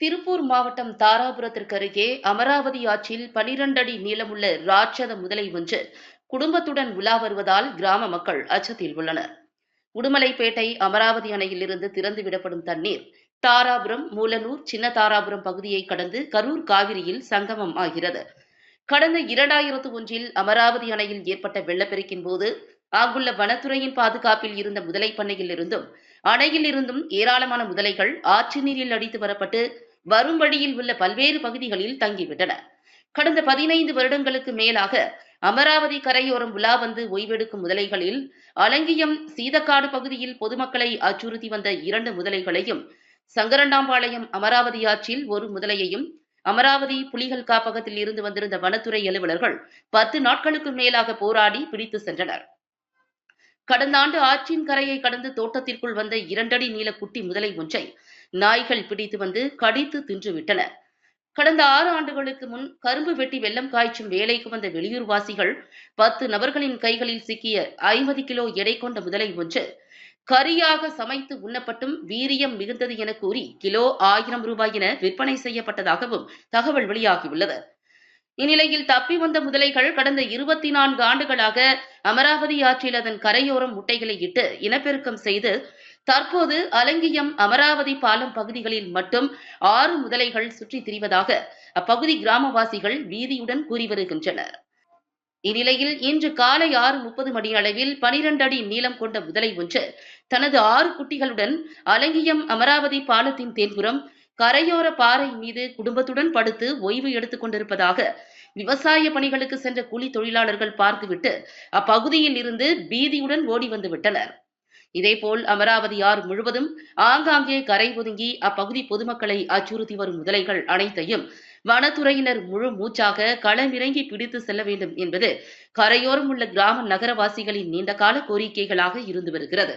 திருப்பூர் மாவட்டம் தாராபுரத்திற்கு அருகே அமராவதி ஆற்றில் 12 அடி நீளமுள்ள ராட்சத முதலை ஒன்று குடும்பத்துடன் உலா வருவதால் கிராம மக்கள் அச்சத்தில் உள்ளனர். உடுமலைப்பேட்டை அமராவதி அணையிலிருந்து திறந்துவிடப்படும் தண்ணீர் தாராபுரம், மூலனூர், சின்ன தாராபுரம் பகுதியை கடந்து கரூர் காவிரியில் சங்கமம் ஆகிறது. கடந்த 2001 அமராவதி அணையில் ஏற்பட்ட வெள்ளப்பெருக்கின் போது அங்குள்ள வனத்துறையின் பாதுகாப்பில் இருந்த முதலை பண்ணையில் இருந்தும் அணையில் இருந்தும் ஏராளமான முதலைகள் ஆற்று நீரில் அடித்து வரப்பட்டு வரும் வழியில் உள்ள பல்வேறு பகுதிகளில் தங்கிவிட்டன. கடந்த 15 வருடங்களுக்கு மேலாக அமராவதி கரையோரம் உலா வந்து ஓய்வெடுக்கும் முதலைகளில் அலங்கியம், சீதக்காடு பகுதியில் பொதுமக்களை அச்சுறுத்தி வந்த 2 முதலைகளையும், சங்கரண்டாம்பாளையம் அமராவதி ஆற்றில் ஒரு முதலையையும் அமராவதி புலிகள் காப்பகத்தில் இருந்து வந்திருந்த வனத்துறை அலுவலர்கள் 10 நாட்களுக்கு மேலாக போராடி பிடித்து சென்றனர். கடந்த ஆண்டு ஆற்றின் கரையை கடந்து தோட்டத்திற்குள் வந்த 2 அடி நீள குட்டி முதலை ஒன்றை நாய்கள் பிடித்து வந்து கடித்து தின்றுவிட்டன. கடந்த 6 ஆண்டுகளுக்கு முன் கரும்பு வெட்டி வெள்ளம் காய்ச்சும் வேலைக்கு வந்த வெளியூர்வாசிகள் 10 நபர்களின் கைகளில் சிக்கிய 50 கிலோ எடை கொண்ட முதலை ஒன்று கரியாக சமைத்து உண்ணப்பட்டும் வீரியம் மிகுந்தது என கூறி கிலோ 1000 ரூபாய் என விற்பனை செய்யப்பட்டதாகவும் தகவல் வெளியாகியுள்ளது. இந்நிலையில் தப்பி வந்த முதலைகள் கடந்த 24 ஆண்டுகளாக அமராவதி ஆற்றில் அதன் கரையோரம் முட்டைகளை இட்டு இனப்பெருக்கம் செய்து தற்போது அலங்கியம், அமராவதி பாலம் பகுதிகளில் மட்டும் 6 முதலைகள் சுற்றித் திரிவதாக அப்பகுதி கிராமவாசிகள் பீதியுடன் கூறி வருகின்றனர். இந்நிலையில் இன்று காலை 6:30 மணி அளவில் 12 அடி நீளம் கொண்ட முதலை ஒன்று தனது 6 குட்டிகளுடன் அலங்கியம் அமராவதி பாலத்தின் தென்புறம் கரையோர பாறை மீது குடும்பத்துடன் படுத்து ஓய்வு எடுத்துக் கொண்டிருப்பதாக விவசாய பணிகளுக்கு சென்ற கூலி தொழிலாளர்கள் பார்த்துவிட்டு அப்பகுதியில் இருந்து பீதியுடன் ஓடி வந்து விட்டனர். இதேபோல் அமராவதி ஆறு முழுவதும் ஆங்காங்கே கரை ஒதுங்கி அப்பகுதி பொதுமக்களை அச்சுறுத்தி வரும் முதலைகள் அனைத்தையும் வனத்துறையினர் முழு மூச்சாக களமிறங்கி பிடித்து செல்ல வேண்டும் என்பது கரையோரம் உள்ள கிராம நகரவாசிகளின் நீண்டகால கோரிக்கைகளாக இருந்து வருகிறது.